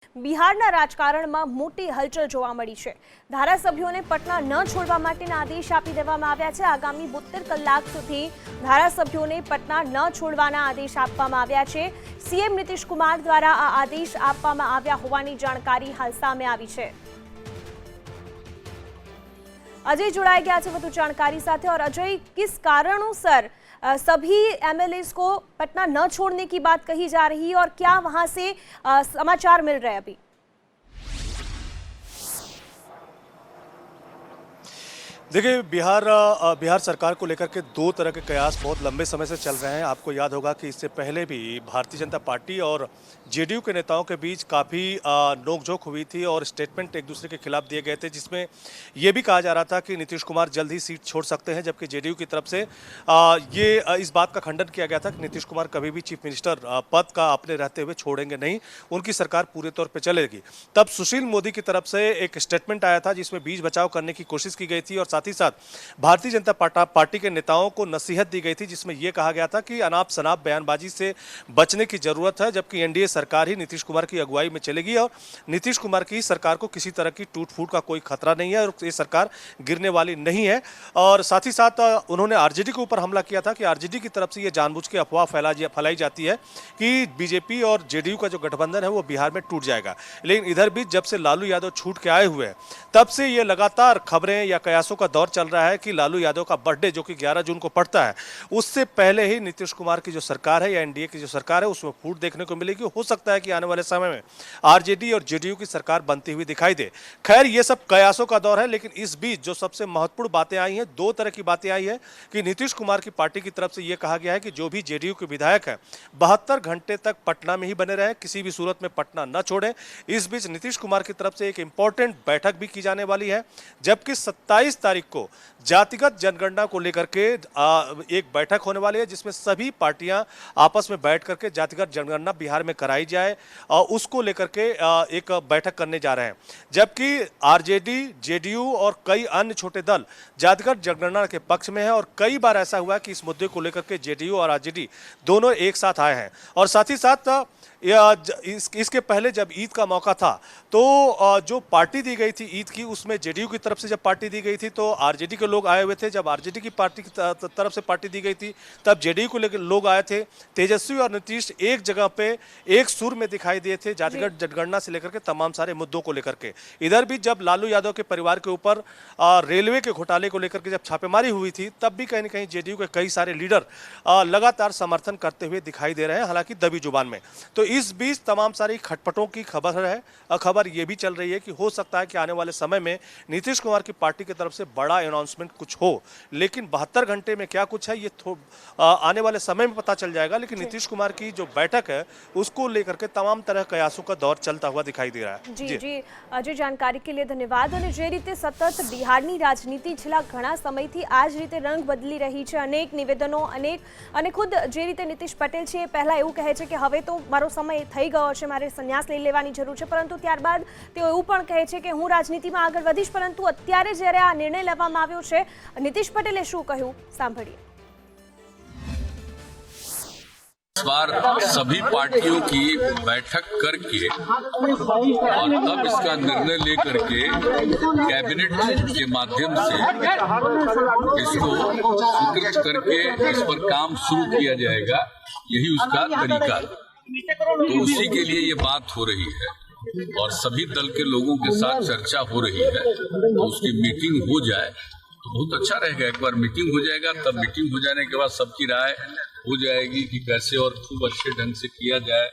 બિહારના રાજકારણમાં મોટી હલચલ જોવા મળી છે। ધારાસભ્યોને પટના ન છોડવા માટેના આદેશ આપી દેવામાં આવ્યા છે। આગામી 72 કલાક સુધી ધારાસભ્યોને પટના ન છોડવાના આદેશ આપવામાં આવ્યા છે। સીએમ નીતિશ કુમાર દ્વારા આ આદેશ આપવામાં આવ્યા હોવાની જાણકારી હાલ સામે આવી છે। अजय जुड़ाई गया है વધુ जानकारी साथ। और अजय, किस कारणों सभी एमएलएस को पटना न छोड़ने की बात कही जा रही है और क्या वहां से समाचार मिल रहे हैं अभी? देखिए, बिहार सरकार को लेकर के दो तरह के कयास बहुत लंबे समय से चल रहे हैं। आपको याद होगा कि इससे पहले भी भारतीय जनता पार्टी और जेडीयू के नेताओं के बीच काफ़ी नोकझोंक हुई थी और स्टेटमेंट एक दूसरे के खिलाफ दिए गए थे, जिसमें ये भी कहा जा रहा था कि नीतीश कुमार जल्द ही सीट छोड़ सकते हैं, जबकि जेडीयू की तरफ से इस बात का खंडन किया गया था कि नीतीश कुमार कभी भी चीफ मिनिस्टर पद का अपने रहते हुए छोड़ेंगे नहीं, उनकी सरकार पूरे तौर पर चलेगी। तब सुशील मोदी की तरफ से एक स्टेटमेंट आया था जिसमें बीच बचाव करने की कोशिश की गई थी और साथ ही साथ भारतीय जनता पार्टी के नेताओं को नसीहत दी गई थी, जिसमें यह कहा गया था कि अनाप शनाप बयानबाजी से बचने की जरूरत है, जबकि एनडीए सरकार ही नीतीश कुमार की अगुवाई में चलेगी और नीतीश कुमार की सरकार को किसी तरह की टूट फूट का कोई खतरा नहीं है और ये सरकार गिरने वाली नहीं है। और साथ ही साथ उन्होंने आरजेडी के ऊपर हमला किया था कि आरजेडी की तरफ से यह जानबूझ के अफवाह फैलाई जाती है कि बीजेपी और जेडीयू का जो गठबंधन है वो बिहार में टूट जाएगा। लेकिन इधर भी जब से लालू यादव छूट के आए हुए हैं, तब से ये लगातार खबरें या कयासों का दौर चल रहा है कि लालू यादव का बर्थडे जो कि 11 जून को पड़ता है, उससे पहले ही नीतीश कुमार की जो सरकार है या एनडीए की जो सरकार है उसमें फूट देखने को मिलेगी। हो सकता है कि आने वाले समय में आरजेडी और जेडीयू की सरकार बनती हुई दिखाई दे। खैर, ये सब कयासों का दौर है, लेकिन इस बीच जो सबसे महत्वपूर्ण बातें आई हैं, दो तरह की बातें आई है कि नीतीश कुमार की पार्टी की तरफ से यह कहा गया है कि जो भी जेडीयू के विधायक है 72 घंटे तक पटना में ही बने रहे, किसी भी सूरत में पटना न छोड़े। इस बीच नीतीश कुमार की तरफ से एक इंपॉर्टेंट बैठक भी की जाने वाली है, जबकि 27 तारीख को जातिगत जनगणना को लेकर के एक बैठक होने वाली है, जिसमें सभी पार्टियां आपस में बैठ करके जातिगत जनगणना बिहार में कराई जाए और उसको लेकर के एक बैठक करने जा रहे हैं। जबकि आरजेडी, जेडीयू और कई अन्य छोटे दल जातिगत जनगणना के पक्ष में है और कई बार ऐसा हुआ है कि इस मुद्दे को लेकर के जेडीयू और आरजेडी दोनों एक साथ आए हैं। और साथ ही साथ इसके पहले जब ईद का मौका था तो जो पार्टी दी गई थी ईद की, उसमें जेडीयू की तरफ से जब पार्टी दी गई थी तो आरजेडी के लोग आए हुए थे। जब आरजेडी की पार्टी की तरफ से पार्टी दी गई थी तब जेडीयू को लेकर लोग आए थे। तेजस्वी और नीतीश एक जगह पे एक सुर में दिखाई दिए थे, जातिगत जनगणना से लेकर के तमाम सारे मुद्दों को लेकर के। इधर भी जब लालू यादव के परिवार के ऊपर रेलवे के घोटाले को लेकर के जब छापेमारी हुई थी, तब भी कहीं न कहीं जेडीयू के कई सारे लीडर लगातार समर्थन करते हुए दिखाई दे रहे हैं, हालांकि दबी जुबान में। तो इस बीच तमाम सारी खटपटों की खबर है। खबर यह भी चल रही है कि हो सकता है कि आने वाले समय में नीतीश कुमार की पार्टी की तरफ से बड़ा अनाउंसमेंट कुछ हो, लेकिन 72 घंटे में क्या कुछ है ये आने वाले समय में पता चल जाएगा। लेकिन नीतीश कुमार की जो बैठक है उसको लेकर के तमाम तरह कयासों का दौर चलता हुआ दिखाई दे रहा है। जी अजय, जानकारी के लिए धन्यवाद। અને જે રીતે સતત બિહારની રાજનીતિ છેલ્લા ઘણા સમયથી આ જ રીતે રંગ બદલી રહી છે, અનેક નિવેદનો અને ખુદ જે રીતે નીતિશ પટેલ છે પહેલા એવું કહે છે કે હવે તો મારો સમય થઈ ગયો છે, મારે સંન્યાસ લઈ લેવાની જરૂર છે, પરંતુ ત્યારબાદ તેઓ એવું પણ કહે છે કે હું રાજનીતિમાં આગળ વધીશ। પરંતુ અત્યારે જ્યારે આ નિર્ણય લેવામાં આવ્યો છે, નીતિશ પટેલે શું કહ્યું સાંભળીએ। इस बार सभी पार्टियों की बैठक करके और तब इसका निर्णय लेकर के कैबिनेट के माध्यम से इसको स्वीकृत करके इस पर काम शुरू किया जाएगा, यही उसका तरीका है। तो उसी के लिए ये बात हो रही है और सभी दल के लोगों के साथ चर्चा हो रही है। तो उसकी मीटिंग हो जाए तो बहुत अच्छा रहेगा। एक बार मीटिंग हो जाएगा, तब मीटिंग हो जाने के बाद सबकी राय हो जाएगी कि कैसे और खूब अच्छे ढंग से किया जाए।